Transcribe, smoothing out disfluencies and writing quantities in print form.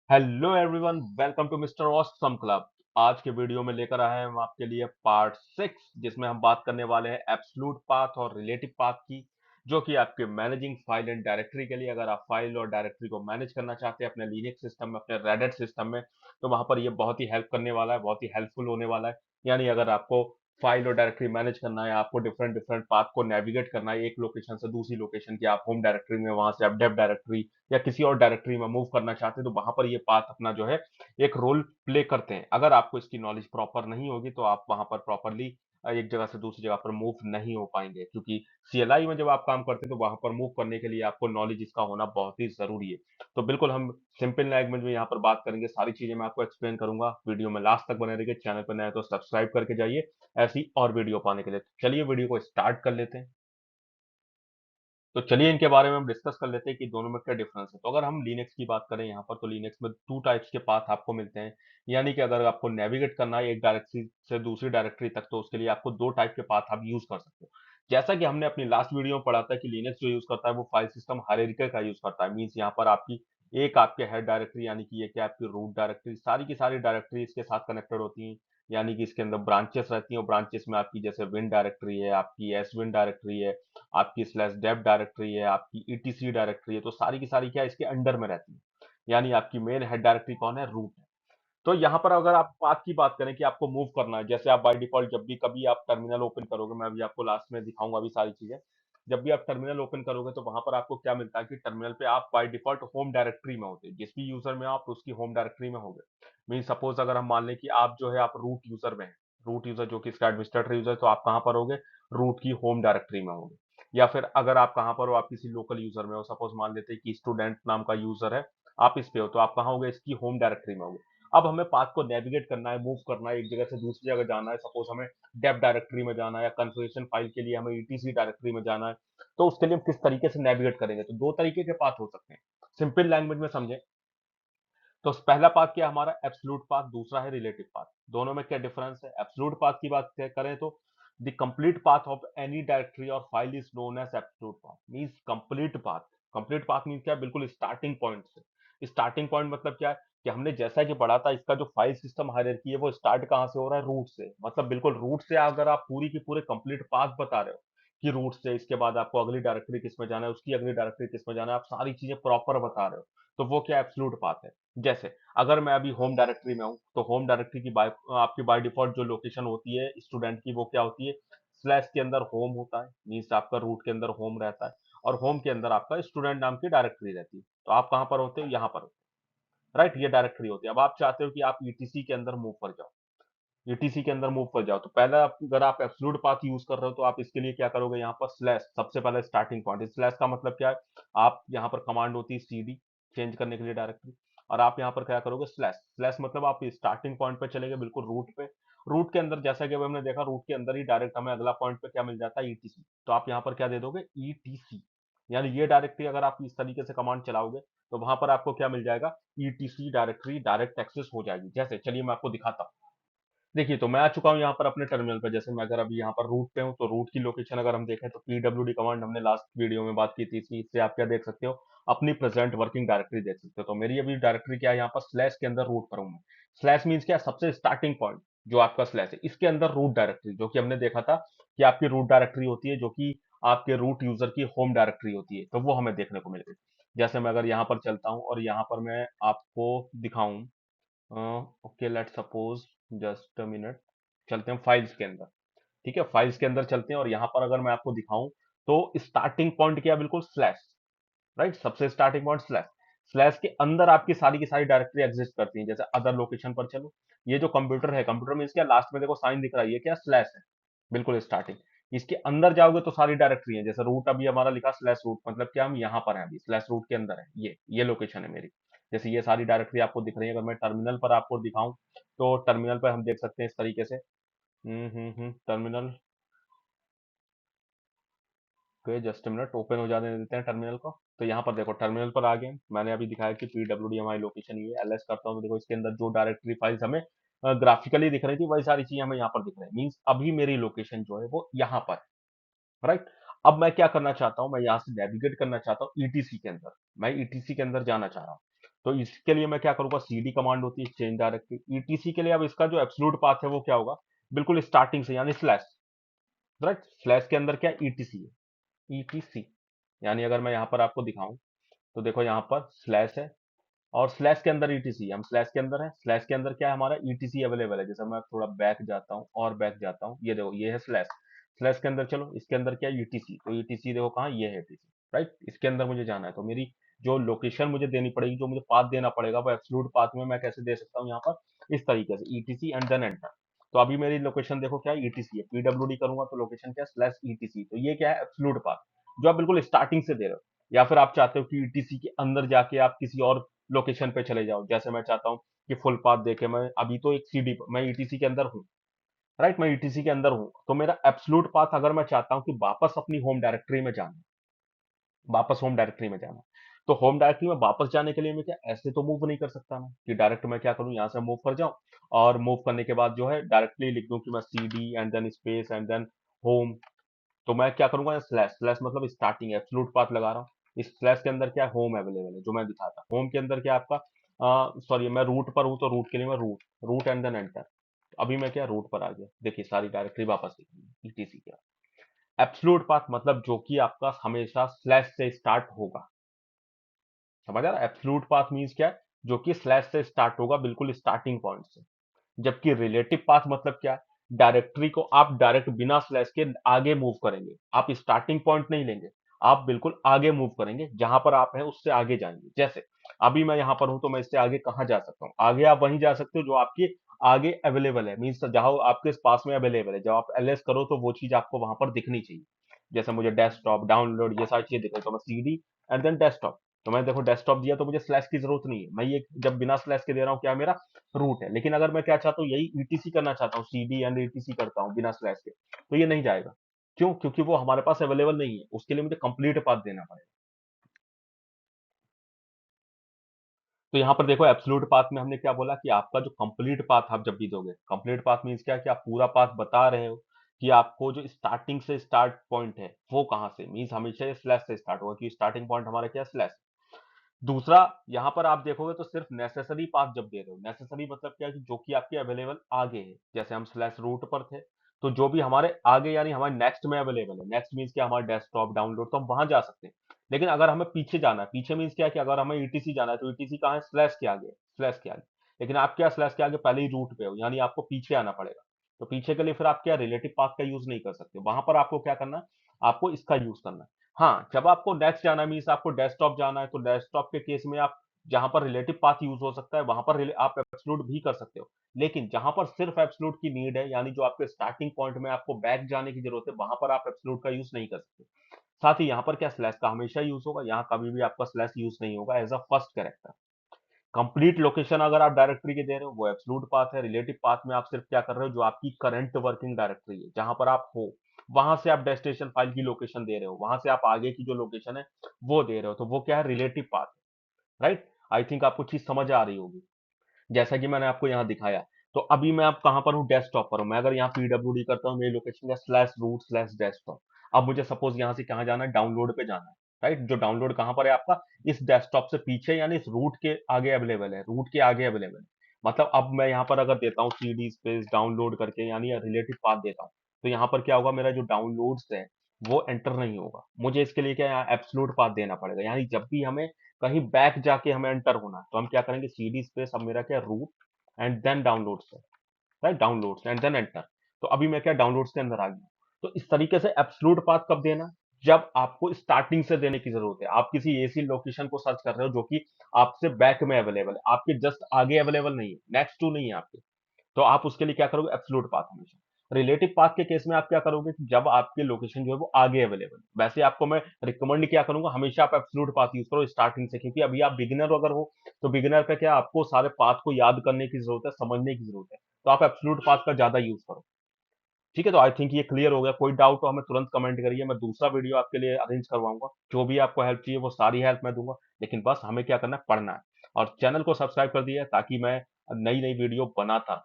Hello everyone, welcome to mister awesome club. आज के video में लेकर आए हैं हम आपके लिए पार्ट 6, जिसमें हम बात करने वाले हैं एब्सोल्यूट पाथ और रिलेटिव पाथ की, जो कि आपके मैनेजिंग फाइल एंड डायरेक्टरी के लिए। अगर आप फाइल और डायरेक्टरी को मैनेज करना चाहते हैं अपने लिनक्स सिस्टम में, अपने रेडिट सिस्टम में, तो वहां पर ये बहुत ही हेल्प करने वाला है, बहुत ही हेल्पफुल होने वाला है। यानी अगर आपको फाइल और डायरेक्टरी मैनेज करना है, आपको डिफरेंट डिफरेंट पाथ को नेविगेट करना है एक लोकेशन से दूसरी लोकेशन की, आप होम डायरेक्टरी में, वहां से आप डेव डायरेक्टरी या किसी और डायरेक्टरी में मूव करना चाहते हैं, तो वहां पर ये पाथ अपना जो है एक रोल प्ले करते हैं। अगर आपको इसकी नॉलेज प्रॉपर नहीं होगी तो आप वहां पर प्रॉपरली एक जगह से दूसरी जगह पर मूव नहीं हो पाएंगे, क्योंकि सीएलआई में जब आप काम करते हैं तो वहां पर मूव करने के लिए आपको नॉलेज इसका होना बहुत ही जरूरी है। तो बिल्कुल हम सिंपल लैंग्वेज में यहाँ पर बात करेंगे, सारी चीजें मैं आपको एक्सप्लेन करूंगा। वीडियो में लास्ट तक बने रहिए। चैनल पर नए हैं तो सब्सक्राइब करके जाइए ऐसी और वीडियो पाने के लिए। चलिए वीडियो को स्टार्ट कर लेते हैं। तो चलिए इनके बारे में हम डिस्कस कर लेते हैं कि दोनों में क्या डिफरेंस है। तो अगर हम लिनक्स की बात करें यहाँ पर, तो लिनक्स में टू टाइप्स के पाथ आपको मिलते हैं। यानी कि अगर आपको नेविगेट करना है एक डायरेक्टरी से दूसरी डायरेक्टरी तक, तो उसके लिए आपको दो टाइप के पाथ आप यूज कर सकते हो। जैसा कि हमने अपनी लास्ट वीडियो में पढ़ा था कि लिनक्स जो यूज करता है वो फाइल सिस्टम हायरार्की का यूज करता है। मीन्स यहाँ पर आपकी एक आपके हेड डायरेक्टरी, यानी कि ये क्या आपकी रूट डायरेक्टरी, सारी की सारी डायरेक्टरी इसके साथ कनेक्टेड होती हैं। यानी कि इसके अंदर ब्रांचेस रहती हैं, और ब्रांचेस में आपकी जैसे विन डायरेक्टरी है, आपकी एस विन डायरेक्टरी है, आपकी स्लैश डेव डायरेक्टरी है, आपकी ईटीसी डायरेक्टरी है। तो सारी की सारी क्या इसके अंडर में रहती है। यानी आपकी मेन हेड डायरेक्टरी कौन है? रूट है। तो यहाँ पर अगर आप पाथ की बात करें कि आपको मूव करना है, जैसे आप बाय डिफॉल्ट जब भी कभी आप टर्मिनल ओपन करोगे, मैं अभी आपको लास्ट में दिखाऊंगा अभी सारी चीजें। जब भी आप टर्मिनल ओपन करोगे तो वहां पर आपको क्या मिलता है कि टर्मिनल पे आप बाय डिफॉल्ट होम डायरेक्टरी में होते हैं। जिस भी यूजर में आप उसकी होम डायरेक्टरी में होंगे। मीन सपोज अगर हम मान लें कि आप जो है आप रूट यूजर में है, रूट यूजर जो कि इसका एडमिनिस्ट्रेटर यूजर है, तो आप कहाँ पर होगे? रूट की होम डायरेक्टरी में होंगे। या फिर अगर आप कहाँ पर हो, आप किसी लोकल यूजर में हो, सपोज मान लेते हैं कि स्टूडेंट नाम का यूजर है, आप इस पे हो, तो आप कहाँ होगे? इसकी होम डायरेक्टरी में होगे। अब हमें पाथ को नेविगेट करना है, मूव करना है, एक जगह से दूसरी जगह जाना है। सपोज हमें डेव डायरेक्टरी में जाना है, या कन्फिग्रेशन फाइल के लिए हमें ईटीसी डायरेक्टरी में जाना है। तो उसके लिए हम किस तरीके से नेविगेट करेंगे? तो दो तरीके के पाथ हो सकते हैं। सिंपल लैंग्वेज में समझें तो पहला पाथ क्या है हमारा? Absolute path. दूसरा है रिलेटिव पाथ। दोनों में क्या डिफरेंस है? एब्सोल्यूट पाथ की बात करें तो the complete path of any directory और file is known as absolute path. Means complete path. Complete path means क्या? बिल्कुल स्टार्टिंग पॉइंट से। स्टार्टिंग पॉइंट मतलब क्या है कि हमने जैसा कि पढ़ा था, इसका जो फाइल सिस्टम हायरार्की है वो स्टार्ट कहां से हो रहा है? रूट से। मतलब बिल्कुल रूट से अगर आप पूरी की पूरे कंप्लीट पाथ बता रहे हो कि रूट से इसके बाद आपको अगली डायरेक्टरी किस में जाना है, उसकी अगली डायरेक्टरी किस में जाना है, आप सारी चीजें प्रॉपर बता रहे हो, तो वो क्या एब्सोल्यूट पाथ है। जैसे अगर मैं अभी होम डायरेक्टरी में हूँ, तो होम डायरेक्टरी की आपकी बाय डिफॉल्ट जो लोकेशन होती है स्टूडेंट की, वो क्या होती है? स्लैश के अंदर होम होता है। मीन्स आपका रूट के अंदर होम रहता है, और होम के अंदर आपका स्टूडेंट नाम की डायरेक्टरी रहती है। तो आप कहाँ पर होते हो? यहाँ पर होते हो, राइट। ये डायरेक्टरी होती है। अब आप चाहते हो कि आप ईटीसी के अंदर मूव कर जाओ, ईटीसी के अंदर मूव कर जाओ, तो पहले अगर आप एब्सोल्यूट पाथ यूज कर रहे हो तो आप इसके लिए क्या करोगे? यहाँ पर स्लैश, सबसे पहले स्टार्टिंग पॉइंट। स्लैश का मतलब क्या है? आप यहाँ पर कमांड होती है सीडी, चेंज करने के लिए डायरेक्टरी। और आप यहाँ पर क्या करोगे? स्लैश। स्लैश मतलब आप स्टार्टिंग पॉइंट पे चलेंगे, बिल्कुल रूट पे। रूट के अंदर जैसा कि अभी हमने देखा, रूट के अंदर ही डायरेक्ट हमें अगला पॉइंट पे क्या मिल जाता है? ईटीसी। तो आप यहाँ पर क्या दे दोगे? ईटीसी। यानी ये डायरेक्टरी अगर आप इस तरीके से कमांड चलाओगे तो वहां पर आपको क्या मिल जाएगा? ईटीसी डायरेक्टरी डायरेक्ट एक्सेस हो जाएगी। जैसे चलिए मैं आपको दिखाता हूँ। देखिए, तो मैं आ चुका हूँ यहाँ पर अपने टर्मिनल पे। जैसे मैं अगर अभी यहाँ पर रूट पे हूँ, तो रूट की लोकेशन अगर हम देखें तो पीडब्ल्यूडी कमांड हमने लास्ट वीडियो में बात की थी, इससे आप क्या देख सकते हो? अपनी प्रेजेंट वर्किंग डायरेक्टरी देख सकते हो। तो मेरी अभी डायरेक्टरी क्या है? यहाँ पर स्लैश के अंदर रूट पर हूँ मैं। स्लैश मीन्स क्या? सबसे स्टार्टिंग पॉइंट जो आपका स्लैश है, इसके अंदर रूट डायरेक्टरी, जो कि हमने देखा था कि आपकी रूट डायरेक्टरी होती है, जो कि आपके रूट यूजर की होम डायरेक्टरी होती है। तो वो हमें देखने को मिल गई। जैसे मैं अगर यहाँ पर चलता हूँ और यहाँ पर मैं आपको दिखाऊं, okay let suppose, just a minute, चलते हैं फाइल्स के अंदर। ठीक है, फाइल्स के अंदर चलते हैं, और यहां पर अगर मैं आपको दिखाऊं तो स्टार्टिंग पॉइंट क्या? बिल्कुल स्लैश, राइट। सबसे स्टार्टिंग पॉइंट स्लैश। स्लैश के अंदर आपकी सारी की सारी डायरेक्टरी एग्जिस्ट करती हैं। जैसे अदर लोकेशन पर चलो, ये जो कंप्यूटर है, कंप्यूटर में इसके लास्ट में देखो साइन दिख रहा है, ये क्या? स्लैश है। बिल्कुल स्टार्टिंग। इसके अंदर जाओगे तो सारी डायरेक्टरी है। जैसे रूट अभी हमारा लिखा स्लैश रूट, मतलब क्या? हम यहाँ पर हैं अभी, स्लैश रूट के अंदर है। ये लोकेशन है मेरी। जैसे ये सारी डायरेक्टरी आपको दिख रही है। अगर मैं टर्मिनल पर आपको दिखाऊं तो टर्मिनल पर हम देख सकते हैं इस तरीके से। टर्मिनल पे जस्ट मिनट ओपन हो जाने देते हैं टर्मिनल को। तो यहाँ पर देखो, टर्मिनल पर आ गए। मैंने अभी दिखाया कि पीडब्ल्यूडी हमारी लोकेशन ये एलएस करता हूँ, तो देखो इसके अंदर जो डायरेक्टरी फाइल्स हमें ग्राफिकली दिख रही थी, वही सारी चीजें हमें यहाँ पर दिख रही है। मीन्स अभी मेरी लोकेशन जो है वो यहाँ पर है, राइट। अब मैं क्या करना चाहता हूँ? मैं यहाँ से नेविगेट करना चाहता हूँ ईटीसी के अंदर। मैं ईटीसी के अंदर जाना चाह रहा हूँ। तो इसके लिए मैं क्या करूंगा, सीडी कमांड होती है, चेंज डायरेक्टरी। ईटीसी के लिए अब इसका जो एब्सोल्यूट पाथ है वो क्या होगा, बिल्कुल स्टार्टिंग से, यानी स्लैश, राइट। स्लैश के अंदर क्या, ईटीसी है, ईटीसी। यानी अगर मैं यहाँ पर आपको दिखाऊं तो देखो यहाँ पर स्लैश है और स्लैश के अंदर ईटीसी, हम स्लैश के अंदर है, स्लैश के अंदर क्या है, हमारा ईटीसी अवेलेबल है। जैसे मैं थोड़ा बैक जाता हूँ और बैक जाता हूँ, ये देखो ये है स्लैश, स्लैश के अंदर चलो, इसके अंदर क्या है, ईटीसी। तो ईटीसी देखो कहाँ, ये है ईटीसी, राइट। इसके अंदर मुझे जाना है, तो मेरी जो लोकेशन मुझे देनी पड़ेगी, जो मुझे पाथ देना पड़ेगा, वो एब्सोल्यूट पाथ में मैं कैसे दे सकता हूँ यहाँ पर, इस तरीके से, ईटीसी एंड देन एंटर। तो अभी मेरी लोकेशन देखो क्या है, ईटीसी है, पीडब्ल्यूडी करूंगा तो लोकेशन क्या है, स्लैश ईटीसी। तो ये क्या है, एब्सोल्यूट पाथ, जो आप बिल्कुल स्टार्टिंग से दे रहे हो। या फिर आप चाहते हो कि ईटीसी के अंदर जाके आप किसी और लोकेशन पे चले जाओ, जैसे मैं चाहता हूँ कि फुल पाथ देखे, मैं अभी तो एक सीडी, मैं ईटीसी के अंदर हूँ, राइट, मैं ईटीसी के अंदर हूँ, तो मेरा एब्सोल्यूट पाथ अगर मैं चाहता हूँ कि वापस अपनी होम डायरेक्टरी में जाना, वापस होम डायरेक्टरी में जाना, तो होम डायरेक्टरी में वापस जाने के लिए मैं क्या, ऐसे तो मूव नहीं कर सकता मैं, कि डायरेक्ट मैं क्या करूँ, यहाँ से मूव कर जाऊं और मूव करने के बाद जो है डायरेक्टली लिख दूं कि मैं CD and then space and then home. तो मैं क्या करूंगा, स्लैश, स्लैश मतलब स्टार्टिंग, एब्सोल्यूट पाथ लगा रहा हूँ। इस स्लैश के अंदर क्या, होम अवेलेबल है, जो मैं दिखा था। होम के अंदर क्या आपका, सॉरी मैं रूट पर हूँ, तो रूट के लिए मैं root, root and then enter. अभी मैं क्या, रूट पर आ गया, देखिए सारी डायरेक्टरी वापस दिख रही है, ईटीसी क्या। एब्सोल्यूट पाथ मतलब जो कि आपका हमेशा स्लैश से स्टार्ट होगा, समझ आ रहा है। एब्सोल्यूट पाथ मींस क्या है, जो कि स्लैश से स्टार्ट होगा, बिल्कुल स्टार्टिंग पॉइंट से। जबकि रिलेटिव पाथ मतलब क्या है, डायरेक्टरी को आप डायरेक्ट बिना स्लैश के आगे मूव करेंगे, आप स्टार्टिंग पॉइंट नहीं लेंगे, आप बिल्कुल आगे मूव करेंगे, जहां पर आप हैं उससे आगे जाएंगे। जैसे अभी मैं यहां पर हूं, तो मैं इससे आगे कहां जा सकता हूं, आगे आप वहीं जा सकते हो जो आपके आगे अवेलेबल है, मीन्स जहां आपके पास में अवेलेबल है। जब आप एलएस करो तो वो चीज आपको वहां पर दिखनी चाहिए। जैसे मुझे डेस्कटॉप, डाउनलोड, ये सारी चीजें दिख रही, तो मैं सीडी एंड देन डेस्कटॉप। तो मैं देखो डेस्कटॉप दिया, तो मुझे स्लैश की जरूरत नहीं है, मैं ये जब बिना स्लैश के दे रहा हूँ, क्या मेरा रूट है। लेकिन अगर मैं क्या चाहता हूँ, यही ईटीसी करना चाहता हूँ, सीडी एंड ईटीसी करता हूँ बिना स्लैश के, तो ये नहीं जाएगा। क्यों, क्योंकि वो हमारे पास अवेलेबल नहीं है, उसके लिए मुझे कंप्लीट पाथ देना पड़ेगा। तो यहाँ पर देखो एब्सोल्यूट पाथ में हमने क्या बोला कि आपका जो कंप्लीट पाथ आप जब भी दोगे, कंप्लीट पाथ मीन्स क्या, कि आप पूरा पाथ बता रहे हो कि आपको जो स्टार्टिंग से स्टार्ट पॉइंट है वो कहाँ से, मीन्स हमेशा ये स्लैश से स्टार्ट होगा, कि स्टार्टिंग पॉइंट हमारा क्या, स्लैश। दूसरा, यहाँ पर आप देखोगे तो सिर्फ नेसेसरी पाथ जब दे रहे हो, नेसेसरी मतलब क्या है, कि जो कि आपके अवेलेबल आगे है। जैसे हम स्लैश रूट पर थे, तो जो भी हमारे आगे, यानी हमारे नेक्स्ट में अवेलेबल है, नेक्स्ट मीन्स क्या, हमारा डेस्कटॉप, डाउनलोड, तो हम वहां जा सकते हैं। लेकिन अगर हमें पीछे जाना है, पीछे मीन्स क्या है, कि अगर हमें ईटीसी जाना है, तो ईटीसी कहाँ है, स्लैश के आगे, स्लैश के आगे। लेकिन आप क्या, स्लैश के आगे पहले ही रूट पे हो, यानी आपको पीछे आना पड़ेगा। तो पीछे के लिए फिर आप क्या, रिलेटिव पाथ का यूज नहीं कर सकते, वहां पर आपको क्या करना है, आपको इसका यूज करना है। हाँ, जब आपको नेक्स्ट जाना है, मीन्स आपको डेस्कटॉप जाना है, तो डेस्कटॉप के केस में आप जहां पर रिलेटिव पाथ यूज हो सकता है, वहां पर आप एब्सोल्यूट भी कर सकते हो। लेकिन जहां पर सिर्फ एब्सोल्यूट की नीड है, यानी जो आपके स्टार्टिंग पॉइंट में आपको बैक जाने की जरूरत है, वहां पर आप एब्सोल्यूट का यूज नहीं कर सकते। साथ ही यहाँ पर क्या, स्लैश का हमेशा यूज होगा, यहाँ कभी भी आपका स्लैश यूज नहीं होगा as a first character. Complete location अगर आप डायरेक्टरी के दे रहे हो, वो एब्सोल्यूट पाथ है। रिलेटिव पाथ में आप सिर्फ क्या कर रहे हो, जो आपकी करंट वर्किंग डायरेक्टरी है, जहां पर आप हो, वहां से आप डेस्टिनेशन फाइल की लोकेशन दे रहे हो, वहां से आप आगे की जो लोकेशन है वो दे रहे हो, तो वो क्या है, relative path, right. I think आपको चीज समझ आ रही होगी, जैसा कि मैंने आपको यहाँ दिखाया। तो अभी मैं आप कहाँ पर हूँ, डेस्कटॉप पर हूँ। मैं अगर यहाँ पीडब्ल्यूडी करता हूँ, मेरी लोकेशन है स्लैश रूट स्लैश डेस्कटॉप। अब मुझे सपोज यहाँ से कहाँ जाना है, डाउनलोड पे जाना है, राइट। जो डाउनलोड कहाँ पर है आपका, इस डेस्कटॉप से पीछे, यानी इस रूट के आगे अवेलेबल है, रूट के आगे अवेलेबल है। मतलब अब मैं यहाँ पर अगर देता हूँ सीडी स्पेस डाउनलोड करके, यानी रिलेटिव पाथ देता हूँ, तो यहाँ पर क्या होगा, मेरा जो डाउनलोड्स है वो एंटर नहीं होगा। मुझे इसके लिए क्या, यहाँ एब्सोल्यूट पाथ देना पड़ेगा, यानी जब भी हमें कहीं बैक जाके हमें एंटर होना है, तो हम क्या करेंगे, सीडी स्पेस, अब मेरा क्या, रूट एंड देन डाउनलोड्स है, right, downloads and then enter. तो अभी मैं क्या, डाउनलोड्स के अंदर आ गया। तो इस तरीके से एब्सोल्यूट पाथ कब देना, जब आपको स्टार्टिंग से देने की जरूरत है। आप किसी ऐसी लोकेशन को सर्च कर रहे हो जो कि आपसे बैक में अवेलेबल है, आपके जस्ट आगे अवेलेबल नहीं है, नेक्स्ट टू नहीं है आपके, तो आप उसके लिए क्या करोगे, एब्सोल्यूट पाथ हमेशा। रिलेटिव पाथ के केस में आप क्या करोगे, कि जब आपकी लोकेशन जो है वो आगे अवेलेबल है। वैसे आपको मैं रिकमेंड क्या करूंगा, हमेशा आप एब्सोल्यूट पाथ यूज करो स्टार्टिंग से, क्योंकि अभी आप बिगिनर अगर हो, तो बिगिनर पे क्या, आपको सारे पाथ को याद करने की जरूरत है, समझने की जरूरत है, तो आप एब्सोल्यूट पाथ का ज्यादा यूज करो। ठीक है, तो आई थिंक ये क्लियर हो गया। कोई डाउट हो हमें तुरंत कमेंट करिए, मैं दूसरा वीडियो आपके लिए अरेंज करवाऊंगा। जो भी आपको हेल्प चाहिए वो सारी हेल्प मैं दूंगा, लेकिन बस हमें क्या करना है, पढ़ना है। और चैनल को सब्सक्राइब कर दिया, ताकि मैं नई नई वीडियो बनाता